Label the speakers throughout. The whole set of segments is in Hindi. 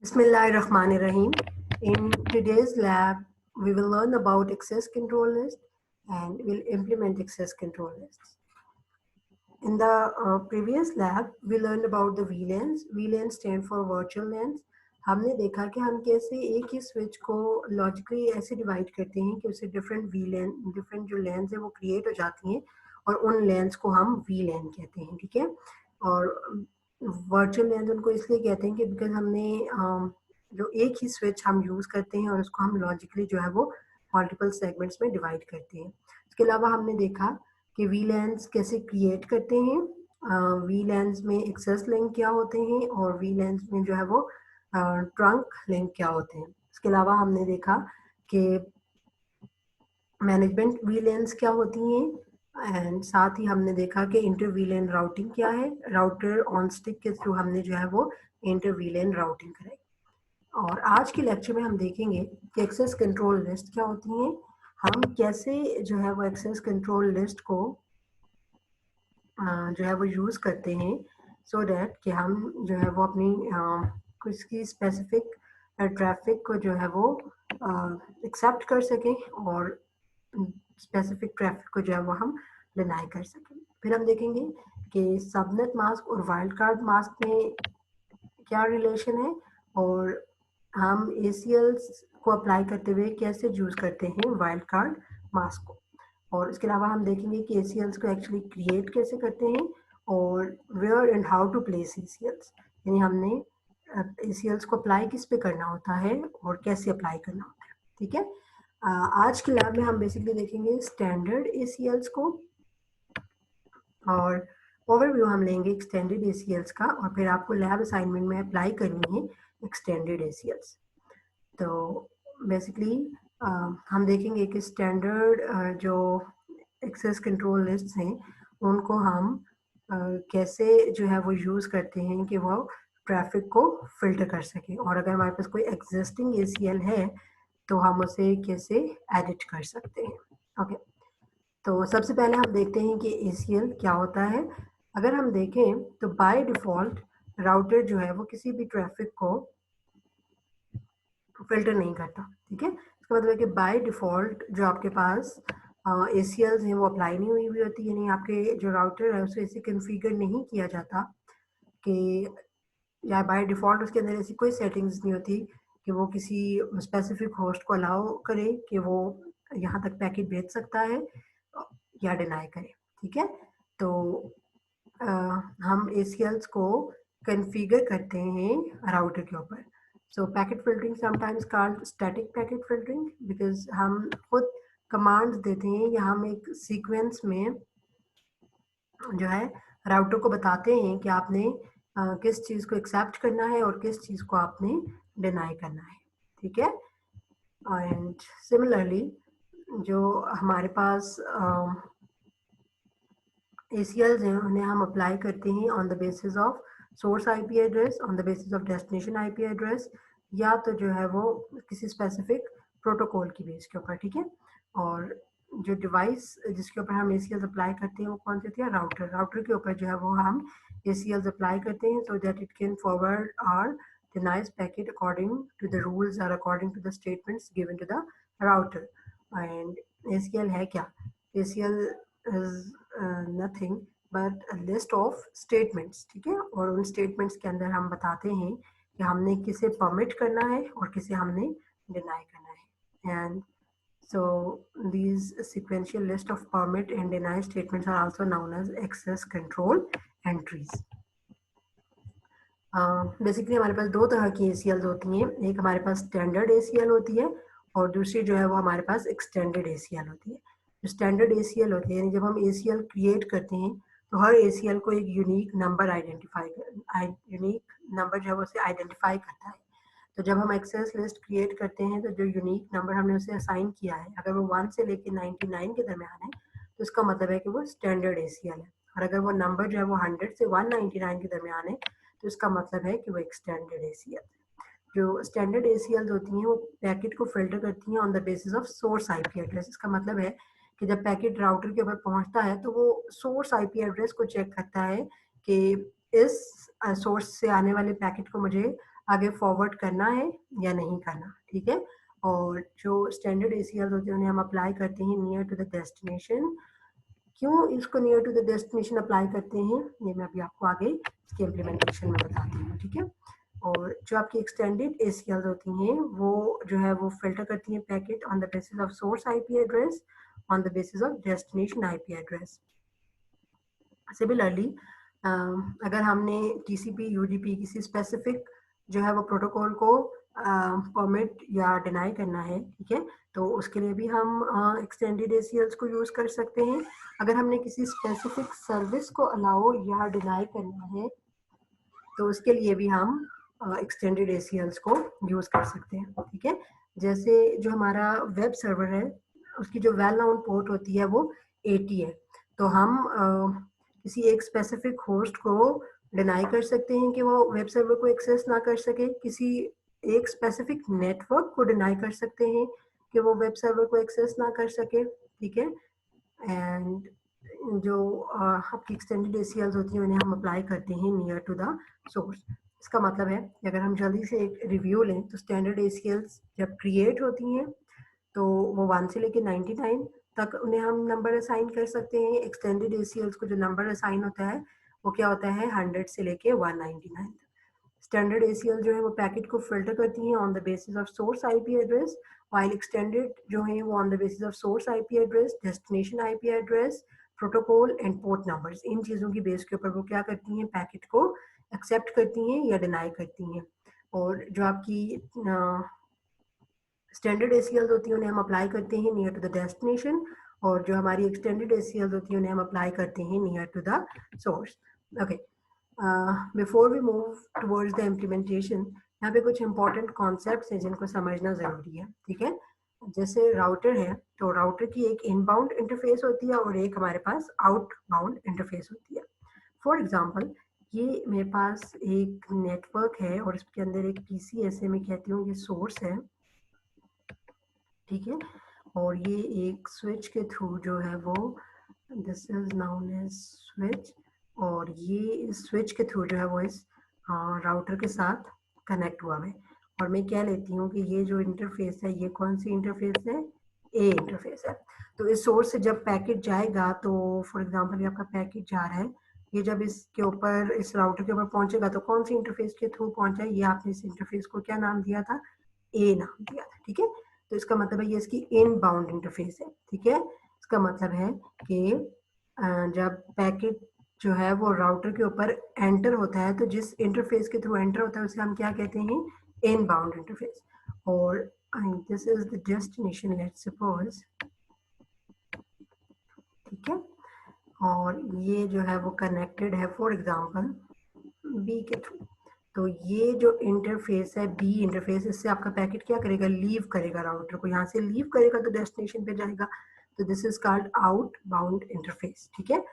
Speaker 1: Bismillahirrahmanirrahim. In today's lab, we will learn about access control list and we'll implement access control lists. In the previous lab, we learned about the VLANs. VLANs stand for virtual LANs. हमने देखा कि हम कैसे एक ही स्विच को लॉजिकली ऐसे डिवाइड करते हैं कि उसे डिफरेंट जो लैन्स है वो क्रिएट हो जाती हैं और उन लैन्स को हम VLAN कहते हैं, ठीक है। और वर्चुअल लैन्स उनको इसलिए कहते हैं कि बिकॉज हमने जो एक ही स्विच हम यूज़ करते हैं और उसको हम लॉजिकली जो है वो मल्टीपल सेगमेंट्स में डिवाइड करते हैं। इसके अलावा हमने देखा कि VLANs कैसे क्रिएट करते हैं, VLANs में एक्सेस लिंक क्या होते हैं और VLANs में जो है वो ट्रंक लिंक क्या होते हैं। इसके अलावा हमने देखा कि मैनेजमेंट VLANs क्या होती हैं एंड साथ ही हमने देखा कि इंटर VLAN राउटिंग क्या है। राउटर ऑन स्टिक के थ्रू हमने जो है वो इंटर VLAN राउटिंग कराई। और आज के लेक्चर में हम देखेंगे कि एक्सेस कंट्रोल लिस्ट क्या होती हैं, हम कैसे जो है वो एक्सेस कंट्रोल लिस्ट को जो है वो यूज़ करते हैं सो डैट कि हम जो है वो अपनी कुछ की स्पेसिफिक ट्रैफिक को जो है वो एक्सेप्ट कर सकें और स्पेसिफिक ट्रैफिक को जो है वो हम डिनाई कर सकें। फिर हम देखेंगे कि सबनेट मास्क और वाइल्ड कार्ड मास्क में क्या रिलेशन है और हम ACLs को अप्लाई करते हुए कैसे यूज़ करते हैं वाइल्ड कार्ड मास्क को। और इसके अलावा हम देखेंगे कि ACLs को एक्चुअली क्रिएट कैसे करते हैं और where and how to place ACLs, यानी हमने ACLs को अप्लाई किस पे करना होता है और कैसे अप्लाई करना होता है, ठीक है। आज के लैब में हम बेसिकली देखेंगे स्टैंडर्ड ACLs को और ओवरव्यू हम लेंगे एक्सटेंडेड ACLs का और फिर आपको लैब असाइनमेंट में अप्लाई करनी है एक्सटेंडेड ACLs। तो बेसिकली हम देखेंगे कि स्टैंडर्ड जो एक्सेस कंट्रोल लिस्ट्स हैं उनको हम कैसे जो है वो यूज़ करते हैं कि वो ट्रैफिक को फिल्टर कर सकें और अगर हमारे पास कोई एग्जिस्टिंग ACL है तो हम उसे कैसे एडिट कर सकते हैं। ओके, तो सबसे पहले हम देखते हैं कि ACL क्या होता है। अगर हम देखें तो बाय डिफ़ॉल्ट राउटर जो है वो किसी भी ट्रैफिक को फिल्टर नहीं करता, ठीक है। इसका मतलब है कि बाय डिफ़ॉल्ट जो आपके पास ACLs हैं वो अप्लाई नहीं हुई होती, यानी आपके जो राउटर है उसे ऐसे कन्फिगर नहीं किया जाता कि या बाय डिफ़ॉल्ट उसके अंदर ऐसी कोई सेटिंग्स नहीं होती कि वो किसी स्पेसिफिक होस्ट को अलाउ करे कि वो यहाँ तक पैकेट भेज सकता है या डिनाई करे, ठीक है। तो हम ACLs को कन्फिगर करते हैं राउटर के ऊपर। So packet filtering sometimes called static packet filtering because हम खुद कमांड्स देते हैं या हम एक सीक्वेंस में जो है राउटर को बताते हैं कि आपने किस चीज़ को एक्सेप्ट करना है और किस चीज़ को आपने डिनाई करना है, ठीक है। एंड सिमिलरली जो हमारे पास ACLs हैं उन्हें हम अप्लाई करते हैं on the basis of source IP address, on the basis of destination IP address या तो जो है वो किसी स्पेसिफिक प्रोटोकॉल की बेस के ऊपर, ठीक है। और जो डिवाइस जिसके ऊपर हम ACLs अप्लाई करते हैं वो कौन सी होती है, राउटर के ऊपर जो है वो हम ACLs अप्लाई करते हैं so that it can forward और denies packet according to the rules or according to the statements given to the router. And ACL है क्या, ACL is nothing but a list of statements, ठीक है। और उन statements के अंदर हम बताते हैं कि हमने किसे permit करना है और किसे हमने deny करना है। And so these sequential list of permit and deny statements are also known as access control entries. Basically हमारे पास दो तरह की ACLs होती हैं, एक हमारे पास स्टैंडर्ड ACL होती है और दूसरी जो है वो हमारे पास एक्सटेंडेड ACL होती है। जो स्टैंडर्ड ACL होती है यानी जब हम ACL क्रिएट करते हैं तो हर ACL को एक यूनिक नंबर जो है वो उसे आइडेंटिफाई करता है। तो जब हम एक्सेस लिस्ट क्रिएट करते हैं तो जो यूनिक नंबर हमने उसे असाइन किया है अगर वो 1 से लेकर 99 के दरमियान है तो इसका मतलब है कि वो स्टैंडर्ड ACL है और अगर वो नंबर जो है वो 100 से 199 के दरमियान है तो इसका मतलब है कि वो एक्सटेंडेड ACL है। जो स्टैंडर्ड ACLs होती हैं वो पैकेट को फिल्टर करती हैं on the basis of source IP address. इसका मतलब है कि जब पैकेट राउटर के ऊपर पहुंचता है तो वो सोर्स IP एड्रेस को चेक करता है कि इस सोर्स से आने वाले पैकेट को मुझे आगे फॉरवर्ड करना है या नहीं करना, ठीक है। और जो स्टैंडर्ड ACLs होते हैं उन्हें हम अप्लाई करते हैं नियर टू द डेस्टिनेशन। क्यों इसको near to the destination apply करते हैं ये मैं अभी आपको आगे इसके इम्प्लीमेंटेशन में बताती हूँ, ठीक है। और जो आपकी एक्सटेंडेड ACLs होती हैं वो जो है वो फिल्टर करती हैं packet on the basis of source IP address, on the basis of destination IP address. Similarly अगर हमने TCP UDP किसी स्पेसिफिक जो है वो प्रोटोकॉल को परमिट या डिनाई करना है, ठीक है, तो उसके लिए भी हम एक्सटेंडेड ACLs को यूज़ कर सकते हैं। अगर हमने किसी स्पेसिफिक सर्विस को अलाउ या डिनाई करना है तो उसके लिए भी हम एक्सटेंडेड ACLs को यूज़ कर सकते हैं, ठीक है। जैसे जो हमारा वेब सर्वर है उसकी जो वेल नाउन पोर्ट होती है वो 80 है, तो हम किसी एक स्पेसिफिक होस्ट को डिनाई कर सकते हैं कि वो वेब सर्वर को एक्सेस ना कर सके, किसी एक स्पेसिफिक नेटवर्क को डिनाई कर सकते हैं कि वो वेब सर्वर को एक्सेस ना कर सके, ठीक है। एंड जो आपकी एक्सटेंडेड ACLs होती हैं उन्हें हम अप्लाई करते हैं नियर टू द सोर्स। इसका मतलब है कि अगर हम जल्दी से एक रिव्यू लें तो स्टैंडर्ड ACLs जब क्रिएट होती हैं तो वो 1 से लेके 99 तक उन्हें हम नंबर असाइन कर सकते हैं। एक्सटेंडेड ACLs को जो नंबर असाइन होता है वो क्या होता है 100 से लेके 199 तक। स्टैंडर्ड ACL जो है वो पैकेट को फिल्टर करती हैं on the basis of source IP address, while extended जो है वो on the basis of source IP address, destination IP address, protocol and port numbers, इन चीज़ों की बेस के ऊपर वो क्या करती हैं पैकेट को एक्सेप्ट करती हैं या डिनाई करती हैं। और जो आपकी स्टैंडर्ड ACLs होती हैं उन्हें हम अप्लाई करते हैं नियर टू द डेस्टिनेशन, और जो हमारी एक्सटेंडेड ACLs होती हैं उन्हें हम अप्लाई करते हैं near to the source. Okay, before we move towards the implementation, यहाँ पे कुछ इंपॉर्टेंट कॉन्सेप्ट्स हैं जिनको समझना ज़रूरी है, ठीक है। जैसे राउटर है तो राउटर की एक इनबाउंड इंटरफेस होती है और एक हमारे पास आउटबाउंड इंटरफेस होती है। फॉर एग्जांपल ये मेरे पास एक नेटवर्क है और इसके अंदर एक PC ऐसे मैं कहती हूँ ये सोर्स है, ठीक है। और ये एक स्विच के थ्रू जो है वो this is known as switch, और ये स्विच के थ्रू जो है वो इस राउटर के साथ कनेक्ट हुआ है। और मैं कह लेती हूँ कि ये जो इंटरफेस है ये कौन सी इंटरफेस है, ए इंटरफेस है। तो इस सोर्स से जब पैकेट जाएगा तो फॉर एग्जांपल ये आपका पैकेट जा रहा है, ये जब इसके ऊपर इस राउटर के ऊपर पहुंचेगा तो कौन सी इंटरफेस के थ्रू पहुंचा है, ये आपने इस इंटरफेस को क्या नाम दिया था, ए नाम दिया था, ठीक है। तो इसका मतलब है ये इसकी इनबाउंड इंटरफेस है, ठीक है। इसका मतलब है कि जब पैकेट जो है वो राउटर के ऊपर एंटर होता है तो जिस इंटरफेस के थ्रू एंटर होता है उसे हम क्या कहते हैं, इनबाउंड इंटरफेस। और this is the destination let's suppose, ठीक है। और ये जो है वो कनेक्टेड है फॉर एग्जांपल बी के थ्रू। तो ये जो इंटरफेस है बी इंटरफेस, इससे आपका पैकेट क्या करेगा, लीव करेगा, राउटर को यहाँ से लीव करेगा तो डेस्टिनेशन पे जाएगा। तो this is called out bound interface, ठीक है।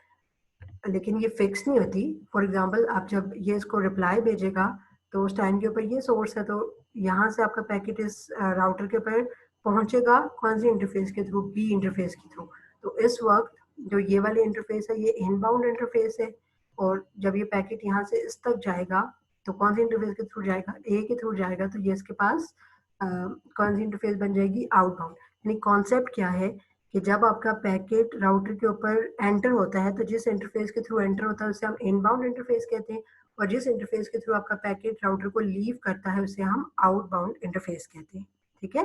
Speaker 1: लेकिन ये फिक्स नहीं होती। फॉर एग्जांपल आप जब ये इसको रिप्लाई भेजेगा तो उस टाइम के ऊपर ये सोर्स है तो यहाँ से आपका पैकेट इस राउटर के ऊपर पहुंचेगा कौन सी इंटरफेस के थ्रू, बी इंटरफेस के थ्रू। तो इस वक्त जो ये वाली इंटरफेस है ये इनबाउंड इंटरफेस है, और जब ये पैकेट यहाँ से इस तक जाएगा तो कौन सी इंटरफेस के थ्रू जाएगा, ए के थ्रू जाएगा, तो ये इसके पास कौन सी इंटरफेस बन जाएगी, आउटबाउंड। यानी कॉन्सेप्ट क्या है कि जब आपका पैकेट राउटर के ऊपर एंटर होता है तो जिस इंटरफेस के थ्रू एंटर होता है उसे हम इनबाउंड इंटरफेस कहते हैं, और जिस इंटरफेस के थ्रू आपका पैकेट राउटर को लीव करता है उसे हम आउटबाउंड इंटरफेस कहते हैं, ठीक है।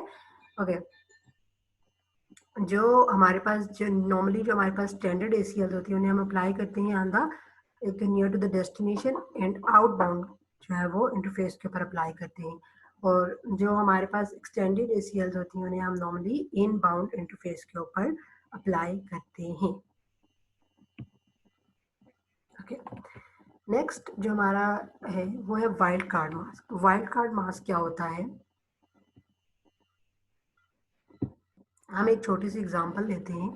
Speaker 1: ओके, जो हमारे पास जो नॉर्मली जो हमारे पास स्टैंडर्ड ACLs होती है उन्हें हम अप्लाई करते हैं on the near to the destination and outbound जो है वो इंटरफेस के ऊपर अप्लाई करते हैं। और जो हमारे पास एक्सटेंडेड ACLs होती हैं उन्हें हम नॉर्मली इनबाउंड इंटरफेस के ऊपर अप्लाई करते हैं। ओके, नेक्स्ट जो हमारा है वो है wild card mask. Wild card mask क्या होता है, हम एक छोटी सी एग्जांपल लेते हैं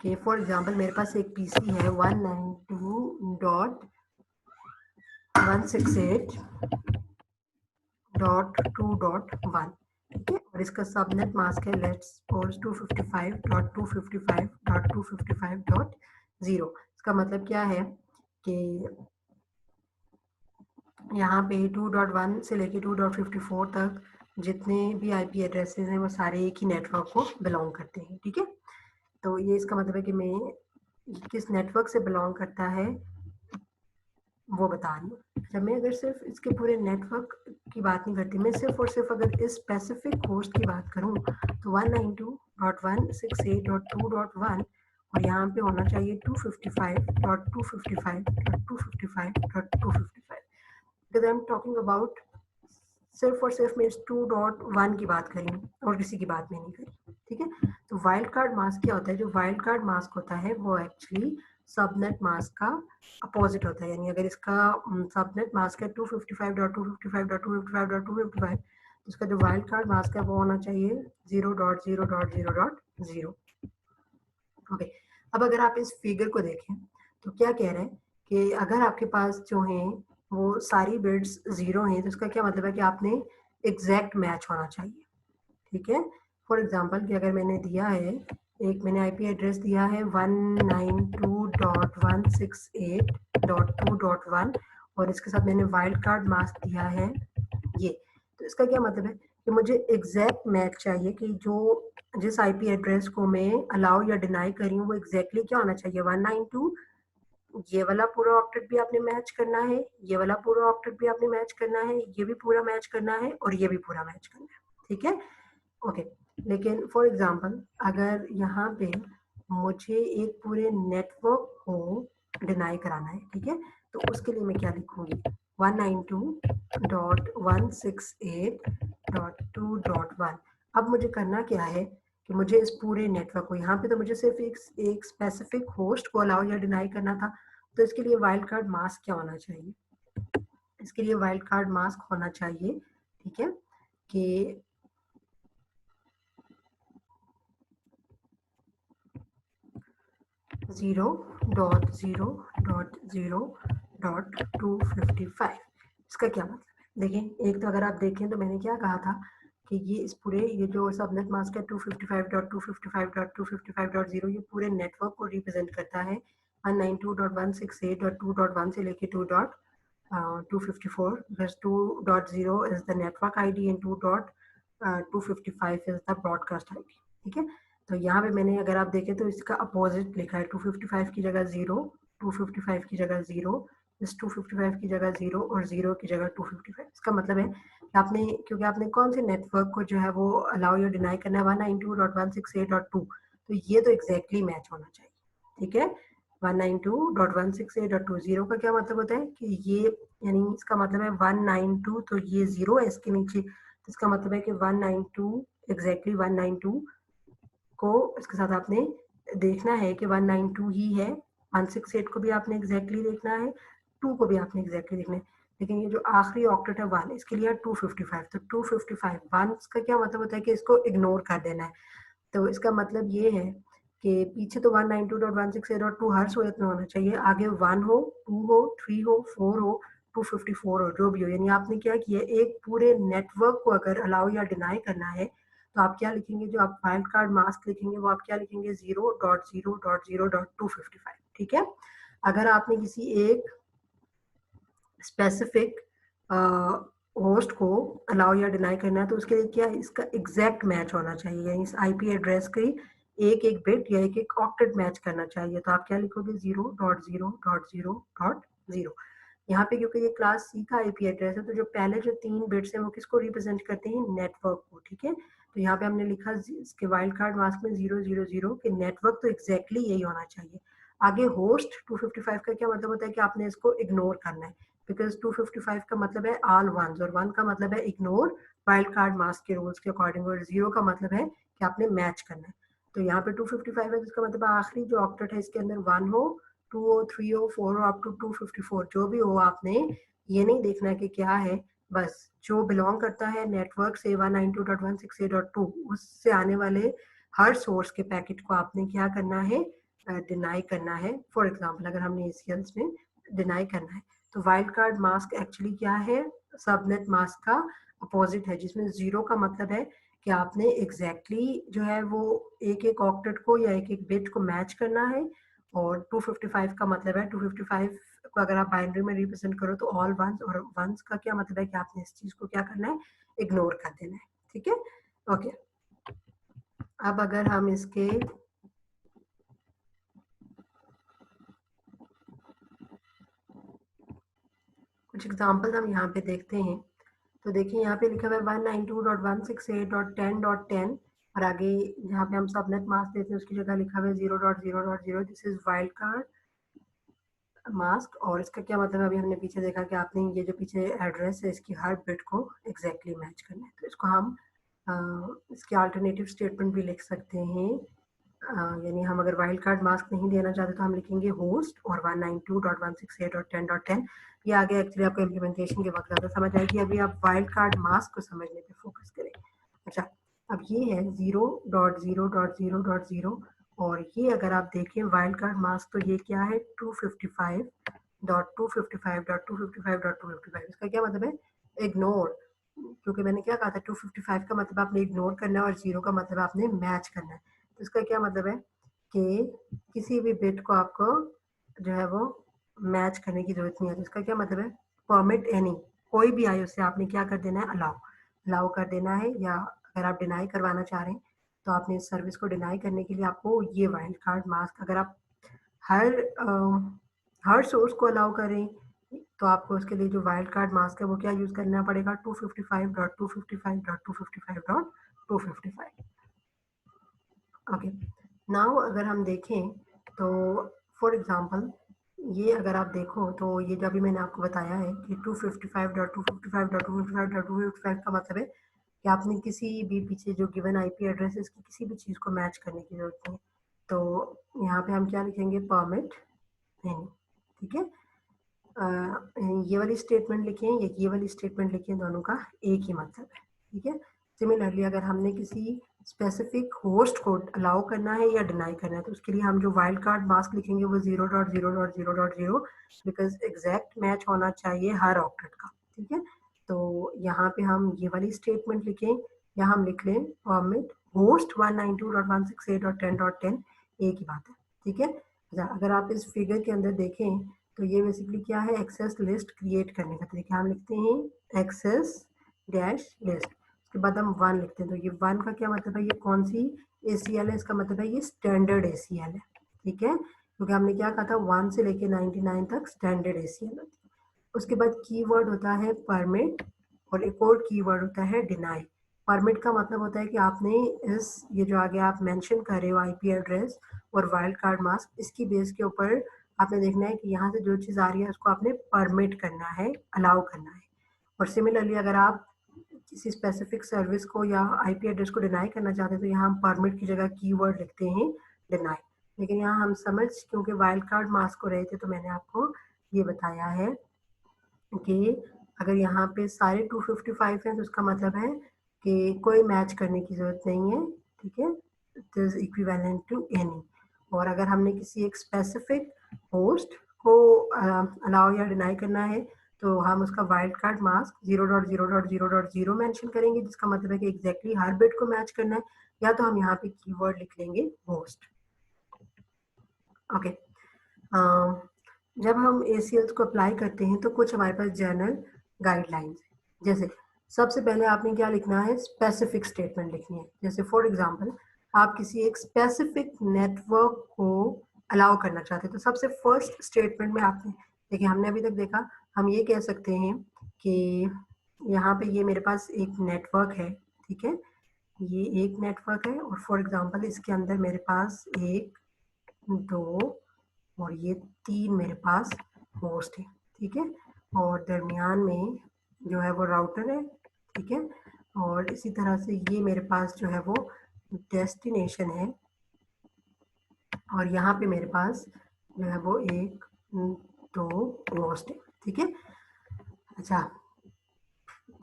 Speaker 1: कि फॉर एग्जांपल मेरे पास एक PC है 192.168.2.1, ठीक है। और इसका सबनेट मास्क है लेट्स सपोज 255.255.255.0। इसका मतलब क्या है कि यहाँ पे 2.1 से लेके 2.54 तक जितने भी आईपी एड्रेसेस हैं वो सारे एक ही नेटवर्क को बिलोंग करते हैं, ठीक है। तो ये इसका मतलब है कि मैं किस नेटवर्क से बिलोंग करता है वो बता रही हूँ। जब मैं अगर सिर्फ इसके पूरे नेटवर्क की बात नहीं करती, मैं सिर्फ और सिर्फ अगर इस स्पेसिफिक होस्ट की बात करूँ तो 192.168.2.1 और यहाँ पे होना चाहिए 255.255.255.255 because I'm talking about सिर्फ और सिर्फ मैं इस 2.1 की बात करी और किसी की बात में नहीं करी, ठीक है। तो वाइल्ड कार्ड मास्क क्या होता है? जो वाइल्ड कार्ड मास्क होता है वो एक्चुअली सबनेट मास्क का अपोजिट होता है। यानी अगर इसका सबनेट मास्क है 255.255.255.255, तो इसका जो वाइल्ड कार्ड मास्क है वो होना चाहिए 0.0.0.0। ओके, अब अगर आप इस फिगर को देखें तो क्या कह रहे हैं कि अगर आपके पास जो है वो सारी बिट्स जीरो हैं तो इसका क्या मतलब है कि आपने एग्जैक्ट मैच होना चाहिए, ठीक है। फॉर एग्जांपल कि अगर मैंने दिया है मैंने आईपी एड्रेस दिया है 192.168.2.1 और इसके साथ मैंने वाइल्ड कार्ड मास्क दिया है ये। तो इसका क्या मतलब है कि मुझे एग्जैक्ट मैच चाहिए कि जो जिस आईपी एड्रेस को मैं अलाउ या डिनाई कर रही हूँ वो एग्जैक्टली क्या होना चाहिए 192। ये वाला पूरा ऑक्टेट भी आपने मैच करना है, ये वाला पूरा ऑक्टेट भी आपने मैच करना है, ये भी पूरा मैच करना है और ये भी पूरा मैच करना है, ठीक है। ओके, लेकिन फॉर एग्जांपल अगर यहाँ पे मुझे एक पूरे नेटवर्क को डिनाई कराना है, ठीक है, तो उसके लिए मैं क्या लिखूंगी 192.168.2.1। अब मुझे करना क्या है कि मुझे इस पूरे नेटवर्क को, यहाँ पे तो मुझे सिर्फ एक स्पेसिफिक होस्ट को अलाउ या डिनाई करना था, तो इसके लिए वाइल्ड कार्ड मास्क क्या होना चाहिए? इसके लिए वाइल्ड कार्ड मास्क होना चाहिए, ठीक है, कि 0.0.0.255। इसका क्या मतलब है? देखिए, एक तो अगर आप देखें तो मैंने क्या कहा था कि ये जो सबनेट मास्क है 255.255.255.0 ये पूरे नेटवर्क को रिप्रेजेंट करता है 192.168.2.1 से लेके 2.254 because 2.0 is the network ID and 2.255 is the broadcast ID, ठीक है। तो यहाँ पे मैंने अगर आप देखें तो इसका अपोजिट लिखा है 255 की जगह 0, 255 की जगह 0, इस 255 की जगह 0 और 0 की जगह 255। इसका मतलब है कि आपने, क्योंकि आपने कौन से नेटवर्क को जो है वो अलाउ या डिनाई करना है 192.168.2, तो ये तो एग्जैक्टली मैच होना चाहिए, ठीक है। 192.168.2 जीरो का क्या मतलब होता है कि ये, यानी इसका मतलब है 192, तो ये जीरो है इसके नीचे, तो इसका मतलब है कि 192 एग्जैक्टली 192 को इसके साथ आपने देखना है कि 192 ही है, 168 को भी आपने एग्जैक्टली देखना है, 2 को भी आपने एग्जैक्टली देखना है। लेकिन ये जो आखिरी ऑक्टेट है 1, इसके लिए 255, तो 255 1 का क्या मतलब होता है कि इसको इग्नोर कर देना है। तो इसका मतलब ये है कि पीछे तो 192.168.2 हर सूरत में होना चाहिए, आगे 1 हो, 2 हो, 3 हो, 4 हो, 254 हो, जो भी हो। यानी आपने क्या किया, एक पूरे नेटवर्क को अगर अलाउ या डिनाई करना है तो आप क्या लिखेंगे, जो आप वाइल्ड कार्ड मास्क लिखेंगे वो आप क्या लिखेंगे 0.0.0.255, ठीक है। अगर आपने किसी एक स्पेसिफिक होस्ट को अलाउ या डिनाई करना है तो उसके लिए क्या, इसका एग्जैक्ट मैच होना चाहिए, यानी इस आईपी एड्रेस की एक एक बिट या एक एक ऑक्टेट मैच करना चाहिए। तो आप क्या लिखोगे 0.0.0.0। यहाँ पे क्योंकि ये क्लास सी का आईपी एड्रेस है तो जो पहले जो 3 बिट्स हैं वो किसको रिप्रेजेंट करते हैं, नेटवर्क को, ठीक है। तो यहाँ पे हमने लिखा इसके वाइल्ड कार्ड मास्क में 000 के नेटवर्क तो एग्जैक्टली यही होना चाहिए। आगे होस्ट 255 का क्या मतलब होता है कि आपने इसको इग्नोर करना है, बिकॉज 255 का मतलब है ऑल वंस और 1 का मतलब है इग्नोर वाइल्ड कार्ड मास्क के रूल्स के अकॉर्डिंग, और 0 का मतलब है कि आपने मैच करना है। तो यहाँ पे 255 है जिसका मतलब आखिरी जो ऑक्टेट है इसके अंदर 1 हो, 2 हो, 3 हो, 4 हो, अप टू 254 जो भी हो, आपने ये नहीं देखना कि क्या है, बस जो बिलोंग करता है नेटवर्क से 192.168.2 उससे आने वाले हर सोर्स के पैकेट को आपने क्या करना है, डिनाई करना है। फॉर एग्जांपल अगर हमने एसीएल्स में डिनाई करना है तो वाइल्ड कार्ड मास्क एक्चुअली क्या है, सबनेट मास्क का अपोजिट है, जिसमें 0 का मतलब है कि आपने एग्जैक्टली जो है वो एक एक ऑक्टेट को या एक एक बिट को मैच करना है, और 255 का मतलब है 255 को अगर आप बाइनरी में रिप्रेजेंट करो तो ऑल वंस, और वंस का क्या मतलब है कि आपने इस चीज को क्या करना है, इग्नोर कर देना है। ठीक है, ओके। अब अगर हम इसके कुछ एग्जाम्पल हम यहाँ पे देखते हैं, तो देखिए यहाँ पे लिखा हुआ है 192.168.10.10 और आगे जहाँ पे हम सबनेट मास्क देते हैं उसकी जगह लिखा हुआ है 0.0.0। This is wild card mask. और इसका क्या मतलब है, अभी हमने पीछे देखा कि आपने ये जो पीछे एड्रेस है इसकी हर बिट को एग्जैक्टली मैच करना है। तो इसको हम इसके अल्टरनेटिव स्टेटमेंट भी लिख सकते हैं। यानी हम अगर वाइल्ड कार्ड मास्क नहीं देना चाहते तो हम लिखेंगे होस्ट और 192.168.10.10। ये आगे एक्चुअली आपको इम्प्लीमेंटेशन के वक्त ज़्यादा समझ आएगी, अभी आप वाइल्ड कार्ड मास्क को समझने पे फोकस करें। अच्छा, अब ये है 0.0.0.0 और ये अगर आप देखें वाइल्ड कार्ड मास्क तो ये क्या है 255.255.255.255। इसका क्या मतलब है, इग्नोर। क्योंकि मैंने क्या कहा था 255 का मतलब आपने इग्नोर करना है और 0 का मतलब आपने मैच करना है। तो इसका क्या मतलब है कि किसी भी बिट को आपको जो है वो मैच करने की जरूरत नहीं है। तो इसका क्या मतलब है, परमिट एनी, कोई भी आए उससे आपने क्या कर देना है, अलाउ अलाउ कर देना है। या अगर आप डिनाई करवाना चाह रहे हैं तो आपने इस सर्विस को डिनाई करने के लिए आपको ये वाइल्ड कार्ड मास्क, अगर आप हर हर सोर्स को अलाउ करें तो आपको उसके लिए जो वाइल्ड कार्ड मास्क है वो क्या यूज करना पड़ेगा, 255.255.255.255। ओके, नाउ अगर हम देखें तो फॉर एग्जांपल ये अगर आप देखो तो ये जो अभी मैंने आपको बताया है कि 255.255.255.255 का मतलब है कि आपने किसी भी पीछे जो गिवन आईपी एड्रेस है इसकी किसी भी चीज़ को मैच करने की जरूरत नहीं है। तो यहाँ पे हम क्या लिखेंगे, परमिट नहीं, ठीक है। ये वाली स्टेटमेंट लिखें या ये वाली स्टेटमेंट लिखें, दोनों का एक ही मतलब है। ठीक है, सिमिलरली अगर हमने किसी स्पेसिफिक होस्ट को अलाउ करना है या डिनाई करना है तो उसके लिए हम जो वाइल्ड कार्ड मास्क लिखेंगे वो 0.0.0.0 बिकॉज एग्जैक्ट मैच होना चाहिए हर ऑक्टेट का। ठीक है, तो यहाँ पे हम ये वाली स्टेटमेंट लिखें या हम लिख लें परमिट होस्ट 192.168.10.10, एक ही बात है। ठीक है, अगर आप इस फिगर के अंदर देखें तो ये बेसिकली क्या है, एक्सेस लिस्ट क्रिएट करने का तरीका। हम लिखते हैं एक्सेस डैश लिस्ट, उसके बाद हम 1 लिखते हैं। तो ये 1 का क्या मतलब है, ये कौन सी ACL है, इसका मतलब है ये स्टैंडर्ड ACL है। ठीक है, क्योंकि हमने क्या कहा था 1 से लेके 99 तक स्टैंडर्ड ACL होती है। उसके बाद कीवर्ड होता है परमिट और एक और कीवर्ड होता है डिनाई। परमिट का मतलब होता है कि आपने इस ये जो आगे आप मेंशन कर रहे हो आईपी एड्रेस और वाइल्ड कार्ड मास्क, इसकी बेस के ऊपर आपने देखना है कि यहाँ से जो चीज़ आ रही है उसको आपने परमिट करना है, अलाउ करना है। और सिमिलरली अगर आप किसी स्पेसिफिक सर्विस को या आईपी एड्रेस को डिनाई करना चाहते हैं तो यहाँ हम परमिट की जगह कीवर्ड लिखते हैं डिनाई। लेकिन यहाँ हम समझ क्योंकि वाइल्ड कार्ड मास्क को रहे थे तो मैंने आपको ये बताया है कि अगर यहाँ पे सारे 255 हैं तो उसका मतलब है कि कोई मैच करने की जरूरत नहीं है। ठीक है, it is equivalent to any. और अगर हमने किसी एक स्पेसिफिक होस्ट को अलाउ या डिनाई करना है तो हम उसका वाइल्ड कार्ड मास्क 0.0.0.0 मेंशन करेंगे, जिसका मतलब है कि एग्जैक्टली हर बिट को मैच करना है, या तो हम यहाँ पे कीवर्ड लिख लेंगे होस्ट। ओके, जब हम ACLs को अप्लाई करते हैं तो कुछ हमारे पास जनरल गाइडलाइंस है। जैसे सबसे पहले आपने क्या लिखना है, स्पेसिफिक स्टेटमेंट लिखनी है। जैसे फॉर एग्जांपल आप किसी एक स्पेसिफिक नेटवर्क को अलाउ करना चाहते हैं तो सबसे फर्स्ट स्टेटमेंट में आपने देखिए, हमने अभी तक देखा हम ये कह सकते हैं कि यहाँ पे ये मेरे पास एक नेटवर्क है। ठीक है, ये एक नेटवर्क है और फॉर एग्जांपल इसके अंदर मेरे पास 1 2 और ये 3 मेरे पास होस्ट है। ठीक है, और दरमियान में जो है वो राउटर है। ठीक है, और इसी तरह से ये मेरे पास जो है वो डेस्टिनेशन है और यहाँ पे मेरे पास जो है वो 1 2 होस्ट है। ठीक है, अच्छा,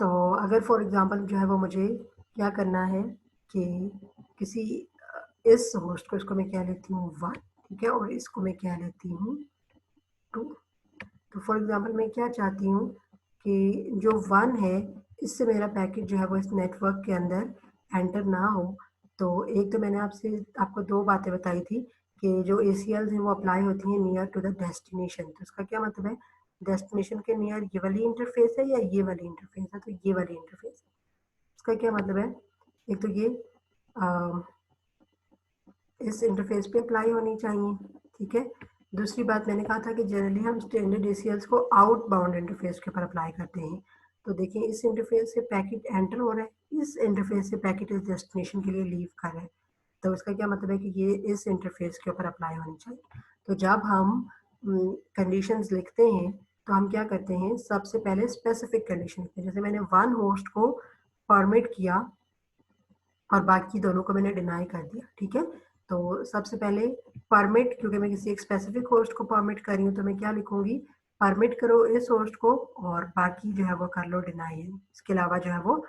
Speaker 1: तो अगर फॉर एग्जांपल जो है वो मुझे क्या करना है कि किसी इस होस्ट को, इसको मैं क्या लेती हूँ 1, ठीक है, और इसको मैं क्या लेती हूँ 2। तो फॉर एग्जांपल मैं क्या चाहती हूँ कि जो 1 है इससे मेरा पैकेट जो है वो इस नेटवर्क के अंदर एंटर ना हो। तो एक तो मैंने आपको 2 बातें बताई थी कि जो ACLs हैं वो अप्लाई होती हैं नियर टू द डेस्टिनेशन। तो इसका क्या मतलब है, डेस्टिनेशन के नियर ये वाली इंटरफेस है या ये वाली इंटरफेस है, तो ये वाली इंटरफेस है। इसका क्या मतलब है, एक तो ये इस इंटरफेस पे अप्लाई होनी चाहिए, ठीक है। दूसरी बात मैंने कहा था कि जनरली हम स्टैंडर्ड ACLs को आउटबाउंड इंटरफेस के ऊपर अप्लाई करते हैं। तो देखिए इस इंटरफेस से पैकेट एंटर हो रहा है, इस इंटरफेस से पैकेट इस डेस्टिनेशन के लिए लीव कर रहा है। तो इसका क्या मतलब है कि ये इस इंटरफेस के ऊपर अप्लाई होनी चाहिए। तो जब हम कंडीशंस लिखते हैं तो हम क्या करते हैं, सबसे पहले स्पेसिफिक कंडीशन लिखते हैं। जैसे मैंने वन होस्ट को परमिट किया और बाकी दोनों को मैंने डिनाई कर दिया, ठीक है। तो सबसे पहले परमिट, क्योंकि मैं किसी एक स्पेसिफिक होस्ट को परमिट कर रही हूँ तो मैं क्या लिखूंगी, परमिट करो इस होस्ट को और बाकी जो है वो कर लो डिनाई। इसके अलावा जो है वो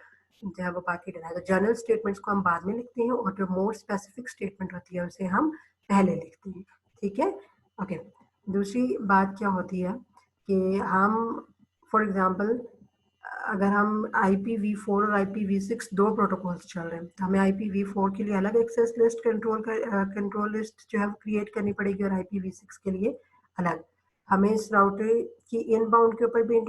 Speaker 1: बाकी डिनाई। तो जनरल स्टेटमेंट्स को हम बाद में लिखते हैं और जो मोर स्पेसिफिक स्टेटमेंट होती है उसे हम पहले लिखते हैं, ठीक है। ओके, दूसरी बात क्या होती है कि हम फॉर एग्जाम्पल अगर हम IPv4 और IPv6 दो प्रोटोकॉल्स चल रहे हैं तो हमें IPv4 के लिए अलग एक्सेस लिस्ट कंट्रोल लिस्ट जो है वो क्रिएट करनी पड़ेगी और IPv6 के लिए अलग। हमें इस राउटर की इनबाउंड के ऊपर भी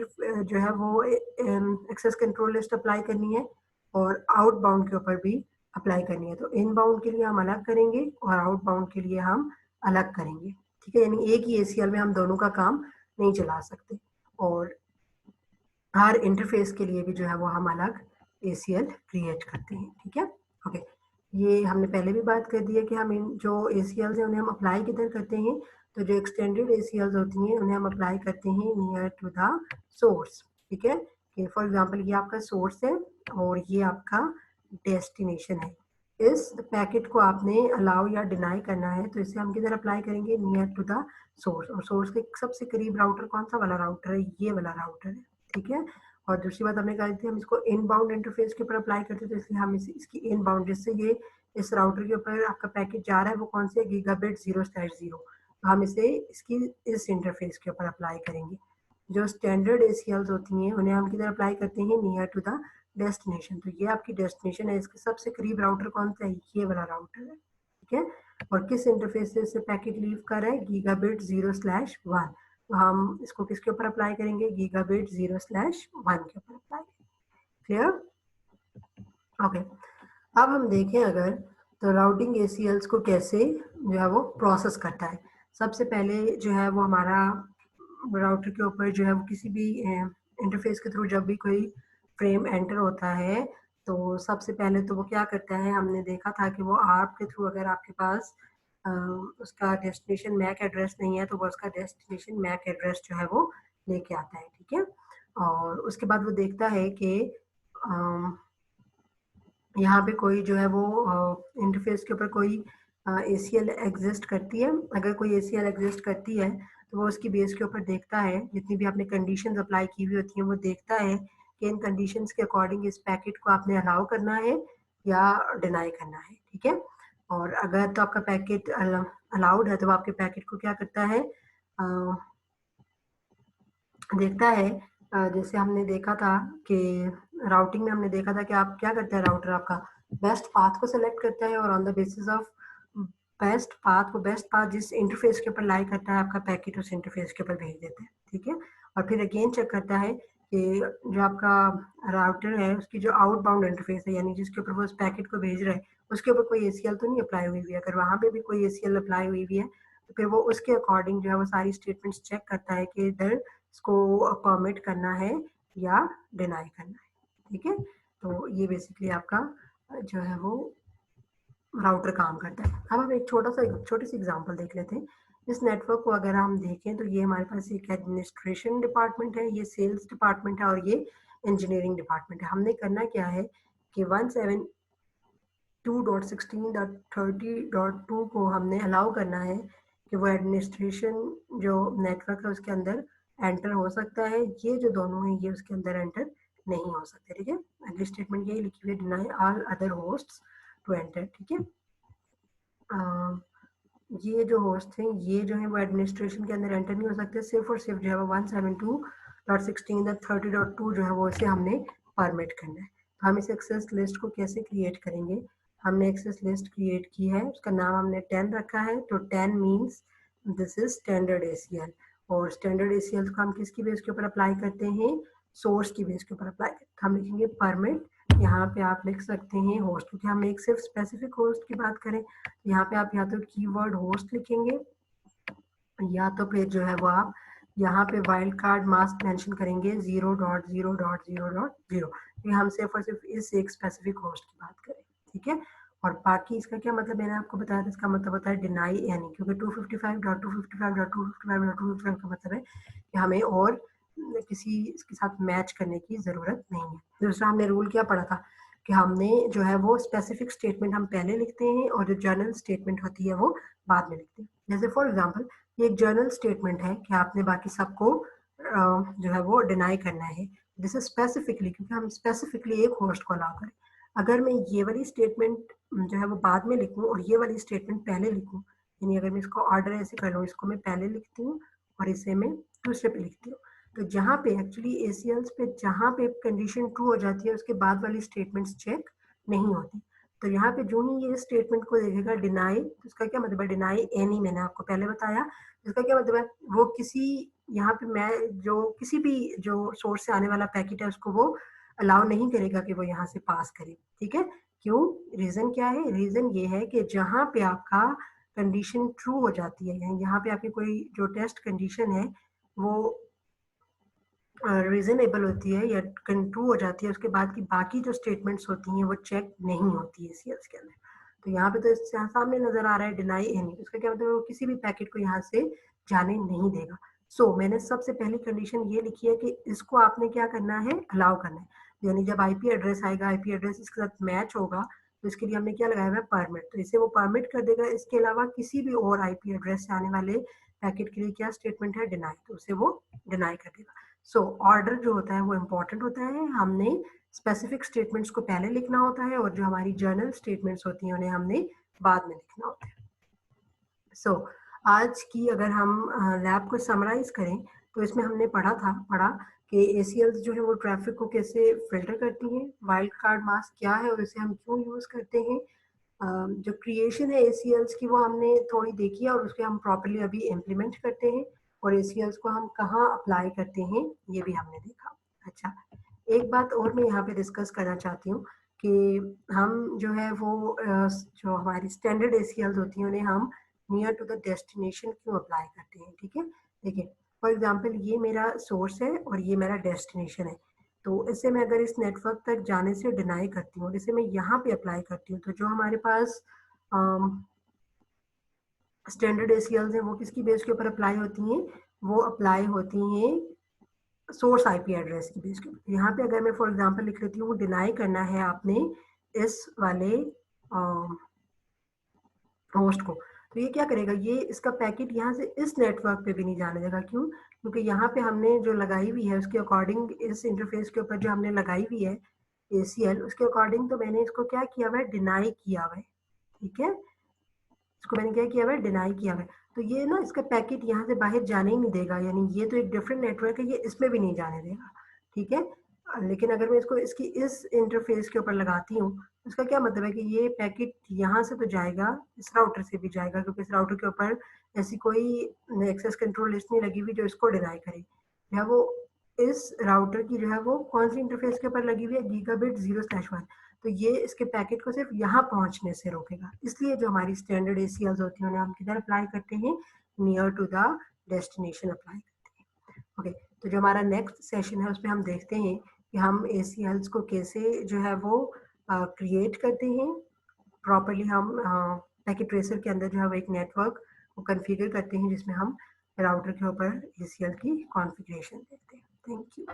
Speaker 1: जो है वो एक्सेस कंट्रोल लिस्ट अप्लाई करनी है और आउटबाउंड के ऊपर भी अप्लाई करनी है। तो इनबाउंड के लिए हम अलग करेंगे और आउटबाउंड के लिए हम अलग करेंगे, ठीक है। यानी एक ही ACL में हम दोनों का काम नहीं चला सकते और हर इंटरफेस के लिए भी जो है वो हम अलग ACL क्रिएट करते हैं, ठीक है। ओके, ये हमने पहले भी बात कर दी है कि हम इन जो ACLs हैं उन्हें हम अप्लाई किधर करते हैं। तो जो एक्सटेंडेड ACLs होती हैं उन्हें हम अप्लाई करते हैं नियर टू द सोर्स, ठीक है। कि फॉर एग्जांपल ये आपका सोर्स है और ये आपका डेस्टिनेशन है। इस पैकेट को आपने अलाउ या डिनाई करना है तो इसे हम किधर अप्लाई करेंगे, नियर टू द सोर्स। और सोर्स के सबसे करीब राउटर कौन सा वाला राउटर है, ये वाला राउटर है, ठीक है। और दूसरी बात हमने कही थी हम इसको इनबाउंड इंटरफेस के ऊपर अप्लाई करते थे, इसलिए हम इसकी इनबाउंड, जिससे ये इस राउटर के ऊपर आपका पैकेट जा रहा है वो कौन से गीगाबिट 0/0, हम इसे इसकी इस इंटरफेस के ऊपर अप्लाई करेंगे। जो स्टैंडर्ड ACLs होती हैं उन्हें हम किधर अप्लाई करते हैं, नियर टू द डेस्टिनेशन। तो ये आपकी डेस्टिनेशन है, इसके सबसे करीब राउटर कौन सा है, ये वाला राउटर है, ठीक है। और किस इंटरफेस से इससे पैकेट लीव कर रहा है, गीगाबिट 0/1। तो हम इसको किसके ऊपर अप्लाई करेंगे, गीगाबिट 0/1 के ऊपर अप्लाई। Clear, okay. अब हम देखें अगर तो राउटिंग ACLs को कैसे जो है वो प्रोसेस करता है। सबसे पहले जो है वो हमारा राउटर के ऊपर जो है वो किसी भी इंटरफेस के थ्रू जब भी कोई फ्रेम एंटर होता है तो सबसे पहले तो वो क्या करता है, हमने देखा था कि वो ARP के थ्रू अगर आपके पास उसका डेस्टिनेशन मैक एड्रेस नहीं है तो वो उसका डेस्टिनेशन मैक एड्रेस जो है वो लेके आता है, ठीक है। और उसके बाद वो देखता है कि यहाँ पे कोई जो है वो इंटरफेस के ऊपर कोई ACL एग्जिस्ट करती है। अगर कोई ACL एग्जिस्ट करती है तो वो उसकी बेस के ऊपर देखता है, जितनी भी आपने कंडीशंस अप्लाई की हुई होती हैं वो देखता है कि इन कंडीशंस के अकॉर्डिंग इस पैकेट को आपने अलाउ करना है या डिनाई करना है, ठीक है। और अगर तो आपका पैकेट अलाउड है तो वो आपके पैकेट को क्या करता है, देखता है। जैसे हमने देखा था कि राउटिंग में हमने देखा था कि आप क्या करते हैं, राउटर आपका बेस्ट पाथ को सिलेक्ट करता है और on the basis of best path जिस इंटरफेस के ऊपर लाई करता है आपका पैकेट उस इंटरफेस के ऊपर भेज देता है, ठीक है। और फिर अगेन चेक करता है कि जो आपका राउटर है उसकी जो आउटबाउंड इंटरफेस है यानी जिसके ऊपर वो उस पैकेट को भेज रहा है उसके ऊपर कोई ACL तो नहीं अप्लाई हुई हुई है। अगर वहाँ पे भी कोई ACL अप्लाई हुई हुई है तो फिर वो उसके अकॉर्डिंग जो है वो सारी स्टेटमेंट्स चेक करता है कि इधर इसको परमिट करना है या डिनाई करना है, ठीक है। तो ये बेसिकली आपका जो है वो राउटर काम करता है। अब हम एक छोटी सी एग्जांपल देख लेते हैं। इस नेटवर्क को अगर हम देखें तो ये हमारे पास एक एडमिनिस्ट्रेशन डिपार्टमेंट है, ये सेल्स डिपार्टमेंट है और ये इंजीनियरिंग डिपार्टमेंट है। हमने करना क्या है कि 172.16.30.2 को हमने अलाउ करना है कि वो एडमिनिस्ट्रेशन जो नेटवर्क है उसके अंदर एंटर हो सकता है, ये जो दोनों हैं ये उसके अंदर एंटर नहीं हो सकते, ठीक है। अगली स्टेटमेंट यही लिखी हुई है, deny all other hosts to enter, ठीक है। ये जो होस्ट हैं ये जो है वो एडमिनिस्ट्रेशन के अंदर एंटर नहीं हो सकते, सिर्फ और सिर्फ जो है वो 172.16.30.2 जो है वो इसे हमने परमिट करना है। तो हम इस एक्सेस लिस्ट को कैसे क्रिएट करेंगे, हमने एक्सेस लिस्ट क्रिएट की है, उसका नाम हमने 10 रखा है, तो 10 means this is standard ACL। और स्टैंडर्ड ACL को हम किसकी बेस के ऊपर अप्लाई करते हैं, सोर्स की बेस के ऊपर अप्लाई करते हैं। हम लिखेंगे परमिट, यहाँ पे आप लिख सकते हैं होस्ट, क्योंकि हम एक सिर्फ स्पेसिफिक होस्ट की बात करें, यहाँ पे आप या तो कीवर्ड होस्ट लिखेंगे या तो फिर जो है वो आप यहाँ पे वाइल्ड कार्ड मास्क मेंशन करेंगे 0.0.0.0। ये हम सिर्फ और सिर्फ इस एक स्पेसिफिक होस्ट की बात करें, ठीक है। और बाकी इसका क्या मतलब, मैंने आपको बताया था, इसका मतलब होता है डिनाई एनी, क्योंकि 255.255.255.255 का मतलब है कि हमें और किसी इसके साथ मैच करने की जरूरत नहीं है। दूसरा हमने रूल क्या पढ़ा था कि हमने जो है वो स्पेसिफिक स्टेटमेंट हम पहले लिखते हैं और जो जनरल स्टेटमेंट होती है वो बाद में लिखते हैं। जैसे फॉर एग्जांपल ये एक जर्नल स्टेटमेंट है कि आपने बाकी सबको जो है वो डिनाई करना है, दिस इज स्पेसिफिकली, क्योंकि हम स्पेसिफिकली एक होस्ट को अलाउ करें। अगर मैं ये वाली स्टेटमेंट जो है वो बाद में लिखूं और ये वाली स्टेटमेंट पहले लिखूं, यानी अगर मैं इसको ऑर्डर ऐसे कर लूँ, इसको मैं पहले लिखती हूँ और इसे मैं दूसरे पे लिखती हूँ, तो जहाँ पे एक्चुअली ACLs पे जहाँ पे कंडीशन ट्रू हो जाती है उसके बाद वाली स्टेटमेंट्स चेक नहीं होती। तो यहाँ पे जो ही ये स्टेटमेंट को देखेगा डिनाई, तो उसका क्या मतलब है, डिनाई एनी, मैंने आपको पहले बताया, इसका क्या मतलब है, वो किसी यहाँ पे मैं जो किसी भी जो सोर्स से आने वाला पैकेट है उसको वो अलाउ नहीं करेगा कि वो यहाँ से पास करे, ठीक है। क्यों, रीजन क्या है, रीजन ये है कि जहाँ पे आपका कंडीशन ट्रू हो जाती है, यहाँ पे आपकी कोई जो टेस्ट कंडीशन है वो रीजनेबल होती है या ट्रू हो जाती है, उसके बाद की बाकी जो स्टेटमेंट्स होती हैं वो चेक नहीं होती है ACLs के अंदर। तो यहाँ पे तो सामने नजर आ रहा है डिनाई एनी, उसका क्या मतलब है, वो किसी भी पैकेट को यहाँ से जाने नहीं देगा। मैंने सबसे पहली कंडीशन ये लिखी है कि इसको आपने क्या करना है, अलाउ करना है, यानी जब IP एड्रेस आएगा, IP एड्रेस इसके साथ मैच होगा, तो इसके लिए हमने क्या लगाया हुआ है, परमिट, तो इसे वो परमिट कर देगा। इसके अलावा किसी भी और IP एड्रेस से आने वाले पैकेट के लिए क्या स्टेटमेंट है, डिनाई, तो उसे वो डिनाई कर देगा। ऑर्डर जो होता है वो इम्पोर्टेंट होता है, हमने स्पेसिफिक स्टेटमेंट्स को पहले लिखना होता है और जो हमारी जर्नल स्टेटमेंट्स होती हैं उन्हें हमने बाद में लिखना होता है। आज की अगर हम लैब को समराइज करें तो इसमें हमने पढ़ा कि ACLs जो है वो ट्रैफिक को कैसे फिल्टर करती हैं, वाइल्ड कार्ड मास्क क्या है और इसे हम क्यों यूज करते हैं, जो क्रिएशन है ACLs की वो हमने थोड़ी देखी है और उसके हम प्रॉपरली अभी इम्प्लीमेंट करते हैं, और ACLs को हम कहाँ अप्लाई करते हैं ये भी हमने देखा। अच्छा, एक बात और मैं यहाँ पे डिस्कस करना चाहती हूँ कि हम जो है वो जो हमारी स्टैंडर्ड ACLs होती हैं उन्हें हम नियर टू द डेस्टिनेशन क्यों अप्लाई करते हैं, ठीक है। देखिए फॉर एग्जांपल ये मेरा सोर्स है और ये मेरा डेस्टिनेशन है, तो इसे मैं अगर इस नेटवर्क तक जाने से डिनाई करती हूँ और इसे मैं यहाँ पे अप्लाई करती हूँ, तो जो हमारे पास स्टैंडर्ड ACLs हैं वो किसकी बेस के ऊपर अप्लाई होती हैं, वो अप्लाई होती हैं सोर्स IP एड्रेस की बेस के ऊपर। यहाँ पे अगर मैं फॉर एग्जांपल लिख लेती हूँ डिनाई करना है आपने इस वाले होस्ट को, तो ये क्या करेगा, ये इसका पैकेट यहाँ से इस नेटवर्क पे भी नहीं जाने देगा। क्यों, क्योंकि यहाँ पे हमने जो लगाई हुई है उसके अकॉर्डिंग, इस इंटरफेस के ऊपर जो हमने लगाई हुई है ACL, उसके अकॉर्डिंग तो मैंने इसको क्या किया हुआ है, डिनाई किया हुआ है, ठीक है। इसको मैंने क्या किया हुआ है, डिनाई किया हुआ है, तो ये ना इसका पैकेट यहाँ से बाहर जाने ही नहीं देगा, यानी ये तो एक डिफरेंट नेटवर्क है, ये इसमें भी नहीं जाने देगा, ठीक है। लेकिन अगर मैं इसको इसकी इस इंटरफेस के ऊपर लगाती हूँ, उसका क्या मतलब है कि ये पैकेट यहाँ से तो जाएगा, इस राउटर से भी जाएगा, क्योंकि इस राउटर के ऊपर ऐसी कोई एक्सेस कंट्रोल लिस्ट नहीं लगी हुई जो इसको डिनाई करे, या वो इस राउटर की जो है वो कौन सी इंटरफेस के ऊपर लगी हुई है, गीगाबिट 0/1, तो ये इसके पैकेट को सिर्फ यहाँ पहुंचने से रोकेगा। इसलिए जो हमारी स्टैंडर्ड ACLs होती हैं उन्हें हम किधर अप्लाई करते हैं, near to the destination apply करते हैं। ओके, तो जो हमारा नेक्स्ट सेशन है उसमें हम देखते हैं कि हम ACLs को कैसे जो है वो क्रिएट करते हैं, प्रॉपरली हम पैकेट ट्रेसर के अंदर जो है वो एक नेटवर्क को कॉन्फ़िगर करते हैं जिसमें हम राउटर के ऊपर ACL की कॉन्फ़िगरेशन देते हैं। Thank you.